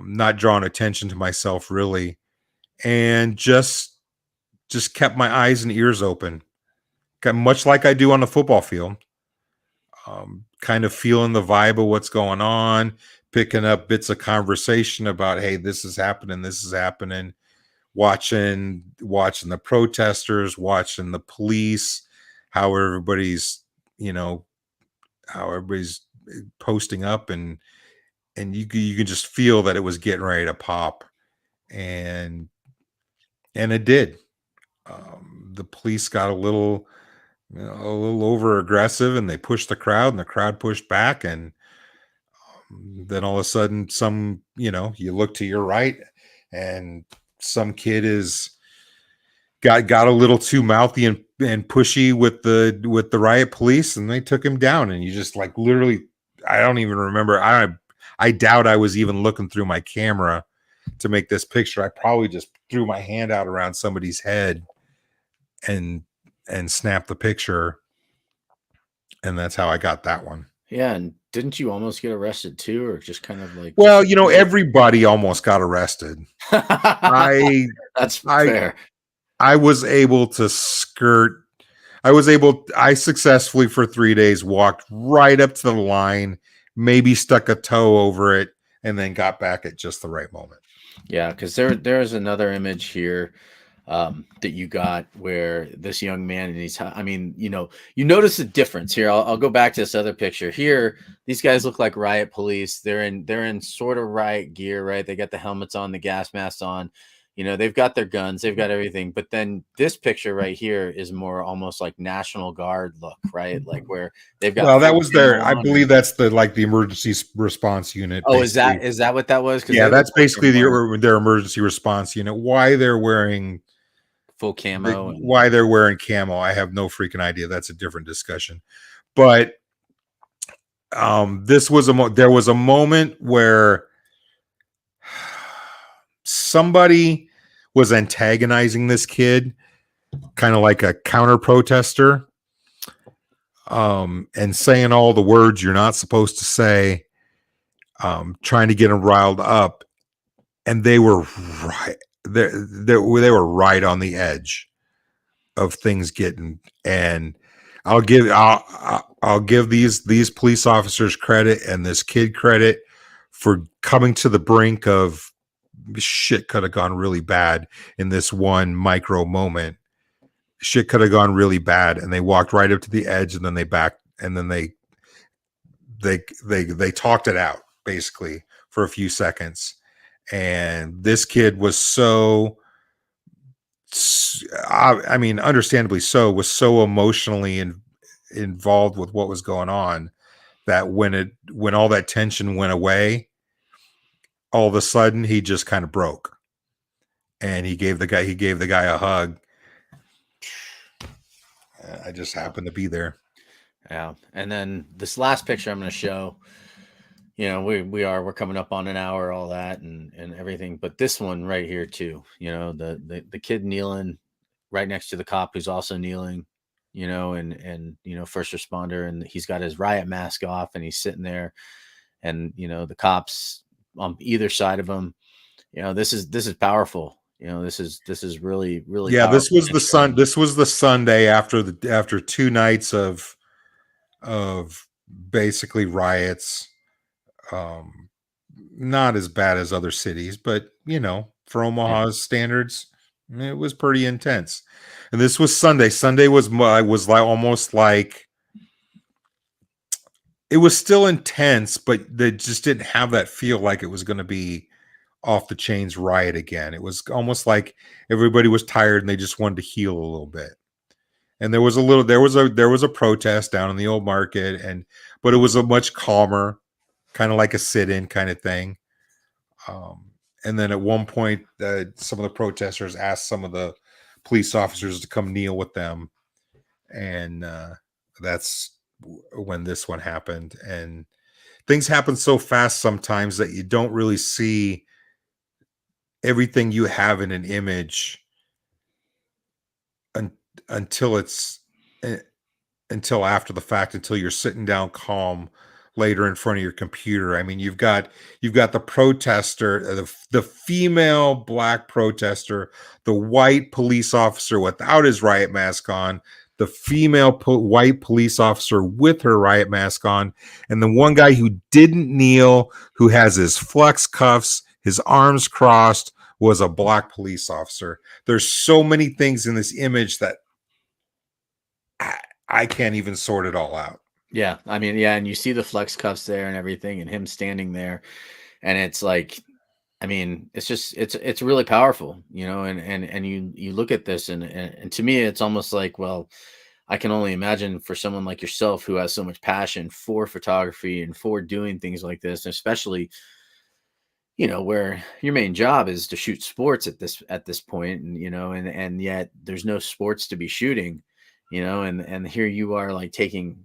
not drawing attention to myself really, and just kept my eyes and ears open, much like I do on the football field. Kind of feeling the vibe of what's going on, picking up bits of conversation about, hey, this is happening, watching the protesters, watching the police, how everybody's posting up, and you can just feel that it was getting ready to pop, and it did. The police got a little over aggressive, and they pushed the crowd, and the crowd pushed back, and then all of a sudden, you look to your right, and some kid got a little too mouthy and pushy with the riot police, and they took him down. And you just like literally, I don't even remember. I doubt I was even looking through my camera to make this picture. I probably just threw my hand out around somebody's head and snapped the picture, and that's how I got that one. Yeah, and didn't you almost get arrested too, or just kind of like? Well, everybody almost got arrested. That's fair. I was able to skirt. I successfully for 3 days walked right up to the line, maybe stuck a toe over it, and then got back at just the right moment. Yeah, because there's another image here that you got where this young man, and you notice the difference here. I'll go back to this other picture here. These guys look like riot police. They're in sort of riot gear, right? They got the helmets on, the gas masks on. They've got their guns, they've got everything. But then this picture right here is more almost like National Guard look, right? Like where they've got. Well, that was I believe that's the emergency response unit. Oh, basically. Is that what that was? Yeah, that's basically their emergency response unit. Why they're wearing full camo? Why they're wearing camo, I have no freaking idea. That's a different discussion. But there was a moment where somebody was antagonizing this kid, kind of like a counter protester, and saying all the words you're not supposed to say, trying to get him riled up, and they were right. They were right on the edge of things getting, and I'll give these police officers credit and this kid credit for coming to the brink of shit could have gone really bad in this one micro moment. Shit could have gone really bad, and they walked right up to the edge, and then they backed, and then they talked it out basically for a few seconds. And this kid was understandably so, was so emotionally involved with what was going on that when all that tension went away, all of a sudden he just kind of broke, and he gave the guy a hug. I just happened to be there. Yeah. And then this last picture I'm going to show, we're coming up on an hour, all that and everything. But this one right here too, the kid kneeling right next to the cop who's also kneeling, and first responder, and he's got his riot mask off, and he's sitting there, and the cops on either side of him. This is powerful. This is really, really. Yeah, this was the Sunday after 2 nights of basically riots. Not as bad as other cities, but for Omaha's standards, it was pretty intense. And this was Sunday. Sunday was like almost like, it was still intense, but they just didn't have that feel like it was going to be off the chains riot again. It was almost like everybody was tired and they just wanted to heal a little bit. And there was a protest down in the old market, but it was a much calmer, kind of like a sit-in kind of thing. And then at one point, some of the protesters asked some of the police officers to come kneel with them, and that's when this one happened. And things happen so fast sometimes that you don't really see everything you have in an image until after the fact, until you're sitting down calm later in front of your computer. I mean, you've got the protester, the female black protester, the white police officer without his riot mask on, the female white police officer with her riot mask on, and the one guy who didn't kneel, who has his flex cuffs, his arms crossed, was a black police officer. There's so many things in this image that I can't even sort it all out. Yeah, I mean, yeah, and you see the flex cuffs there and everything, and him standing there, and it's like, I mean, it's just it's really powerful, and you look at this, and to me, it's almost like, well, I can only imagine for someone like yourself who has so much passion for photography and for doing things like this, especially, where your main job is to shoot sports at this point, and yet there's no sports to be shooting, and here you are like taking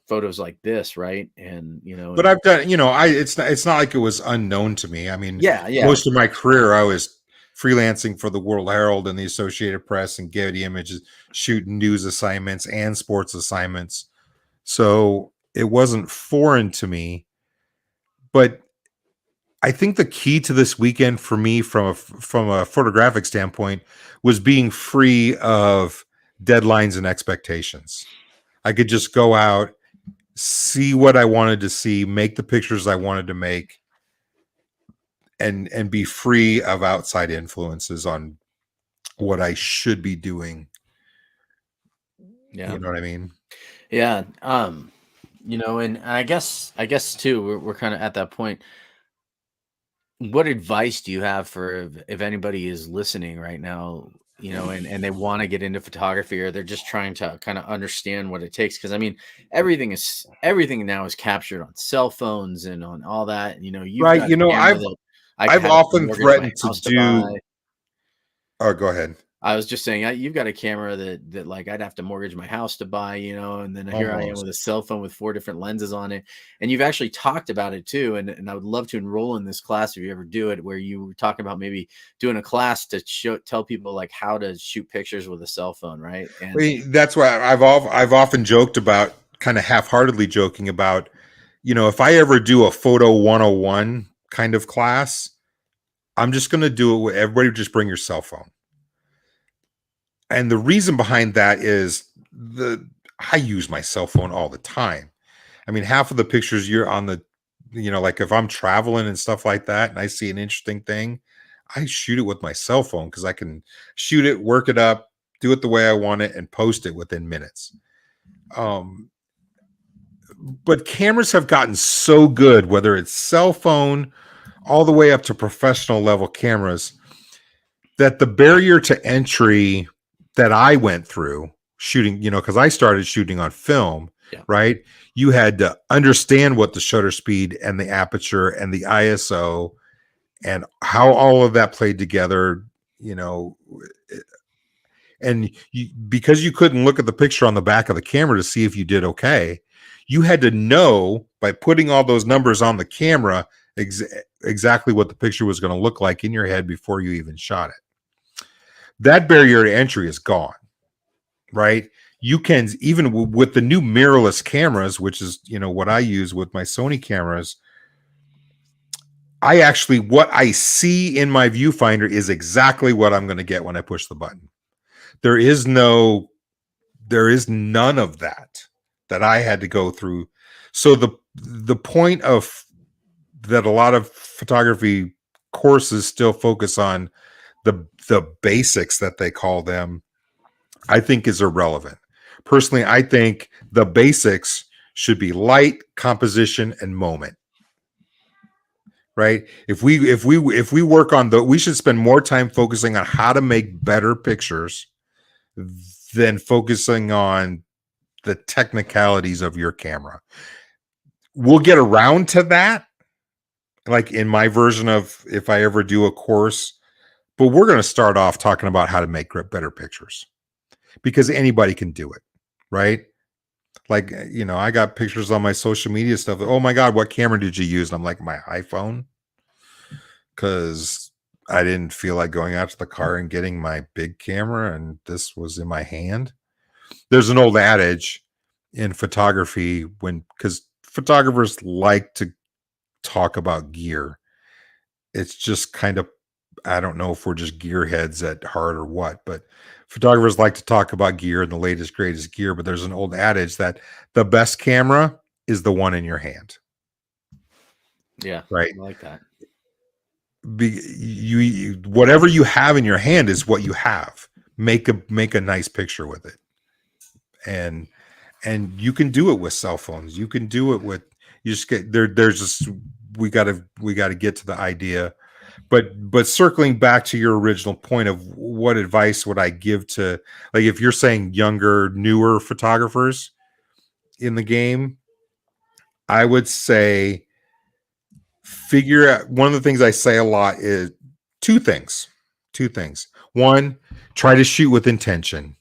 photos like this, right? And But I've done, it's not like it was unknown to me. I mean, yeah, most of my career I was freelancing for the World Herald and the Associated Press and Getty Images, shooting news assignments and sports assignments. So it wasn't foreign to me. But I think the key to this weekend for me from a photographic standpoint was being free of deadlines and expectations. I could just go out, see what I wanted to see, make the pictures I wanted to make, and be free of outside influences on what I should be doing. Yeah. You know what I mean? Yeah. And I guess too, we're kind of at that point. What advice do you have for if anybody is listening right now, and they want to get into photography, or they're just trying to kind of understand what it takes? Because I mean, everything now is captured on cell phones and on all that. You've Right. got a camera that I've had to often mortgage my threatened to house do. buy. Oh, go ahead. I was just saying, you've got a camera that like I'd have to mortgage my house to buy, and then here I am Almost. with a cell phone with 4 different lenses on it. And you've actually talked about it too. And I would love to enroll in this class if you ever do it, where you were talking about maybe doing a class to tell people like how to shoot pictures with a cell phone, right? And That's why I've often joked about, kind of half-heartedly joking about, if I ever do a photo 101 kind of class, I'm just going to do it with everybody. Just bring your cell phone. And the reason behind that is I use my cell phone all the time. I mean, half of the pictures you're on the, like if I'm traveling and stuff like that, and I see an interesting thing, I shoot it with my cell phone because I can shoot it, work it up, do it the way I want it, and post it within minutes. But cameras have gotten so good, whether it's cell phone all the way up to professional level cameras, that the barrier to entry that I went through shooting, because I started shooting on film, right? You had to understand what the shutter speed and the aperture and the ISO and how all of that played together, and because you couldn't look at the picture on the back of the camera to see if you did okay, you had to know by putting all those numbers on the camera exactly what the picture was going to look like in your head before you even shot it. That barrier to entry is gone, right? You can, even with the new mirrorless cameras, which is, what I use with my Sony cameras, what I see in my viewfinder is exactly what I'm going to get when I push the button. There is none of that I had to go through. So the point of that, a lot of photography courses still focus on the basics that they call them, I think is irrelevant. Personally, I think the basics should be light, composition, and moment. Right? If we work on we should spend more time focusing on how to make better pictures than focusing on the technicalities of your camera. We'll get around to that, like in my version of if I ever do a course, but we're going to start off talking about how to make better pictures, because anybody can do it, right? Like, I got pictures on my social media stuff. Oh my God, what camera did you use? And I'm like, my iPhone, because I didn't feel like going out to the car and getting my big camera, and this was in my hand. There's an old adage in photography, because photographers like to talk about gear. It's just kind of, I don't know if we're just gearheads at heart or what, but photographers like to talk about gear and the latest, greatest gear. But there's an old adage that the best camera is the one in your hand. Yeah. Right. I like that. whatever you have in your hand is what you have. Make a nice picture with it. And you can do it with cell phones. You can do it with, you just get there. There's just, we got to get to the idea, but circling back to your original point of what advice would I give to, like, if you're saying younger, newer photographers in the game, I would say figure out, one of the things I say a lot is two things. One, try to shoot with intention,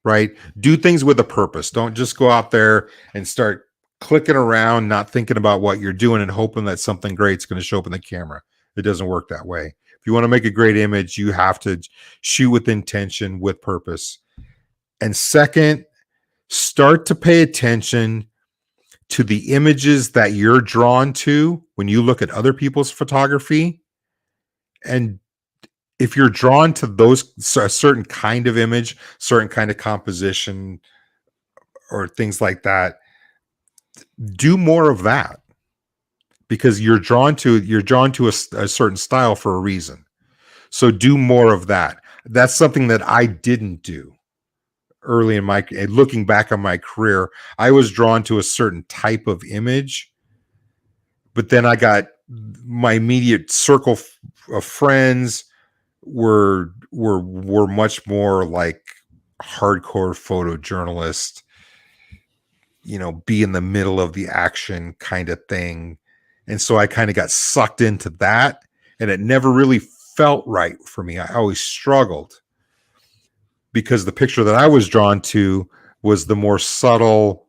right? Do things with a purpose. Don't just go out there and start clicking around, not thinking about what you're doing and hoping that something great's going to show up in the camera. It doesn't work that way. If you want to make a great image, you have to shoot with intention, with purpose. And second, start to pay attention to the images that you're drawn to when you look at other people's photography. And if you're drawn to a certain kind of image, certain kind of composition, or things like that, do more of that, because you're drawn to a certain style for a reason. So do more of that. That's something that I didn't do early in looking back on my career. I was drawn to a certain type of image, but then I got my immediate circle of friends were much more like hardcore photojournalist, be in the middle of the action kind of thing. And so I kind of got sucked into that, and it never really felt right for me. I always struggled because the picture that I was drawn to was the more subtle,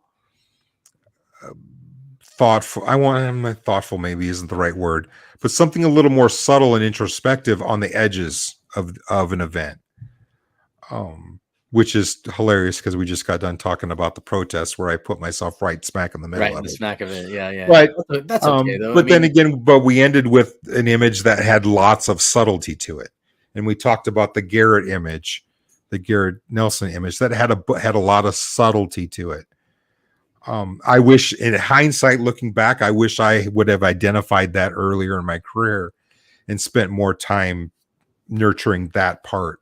thoughtful. Thoughtful maybe isn't the right word, but something a little more subtle and introspective on the edges of an event. Which is hilarious because we just got done talking about the protests where I put myself right smack in the middle of it. Smack of it. Yeah. Right. That's okay though. But then again, we ended with an image that had lots of subtlety to it. And we talked about the Garrett image, the Garrett Nelson image that had a lot of subtlety to it. I wish, in hindsight, looking back, I wish I would have identified that earlier in my career and spent more time nurturing that part.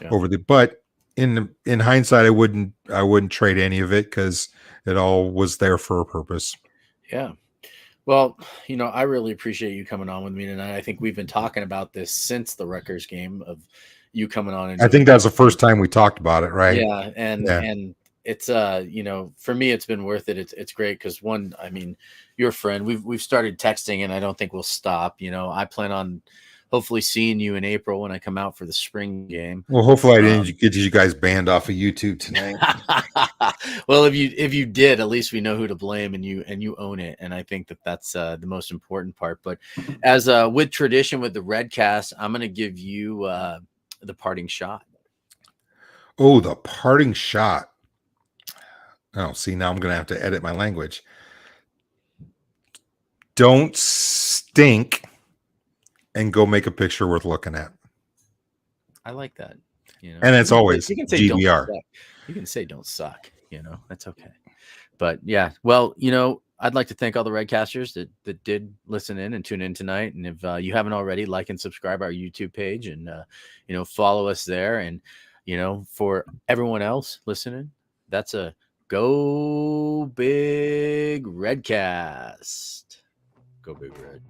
Yeah. But in hindsight, I wouldn't trade any of it because it all was there for a purpose. Yeah. Well, I really appreciate you coming on with me tonight. I think we've been talking about this since the Rutgers game, of you coming on. And I think that's the first time we talked about it, right? Yeah. And it's for me, it's been worth it. It's great because, one, I mean, you're a friend. We've started texting, and I don't think we'll stop. I plan on hopefully seeing you in April when I come out for the spring game. Well, hopefully I didn't get you guys banned off of YouTube tonight. Well, if you did, at least we know who to blame, and you own it. And I think that's the most important part. But as with tradition with the Redcast, I'm going to give you the parting shot. Oh, the parting shot. Oh, see, now I'm going to have to edit my language. Don't stink and go make a picture worth looking at. I like that. And it's always you can say GBR. You can say don't suck. That's okay. But yeah, well, I'd like to thank all the Redcasters that did listen in and tune in tonight. And if you haven't already, like and subscribe our YouTube page, and follow us there. And for everyone else listening, that's a Go Big Redcast. Go Big Red.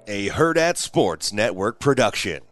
A Herd at Sports Network production.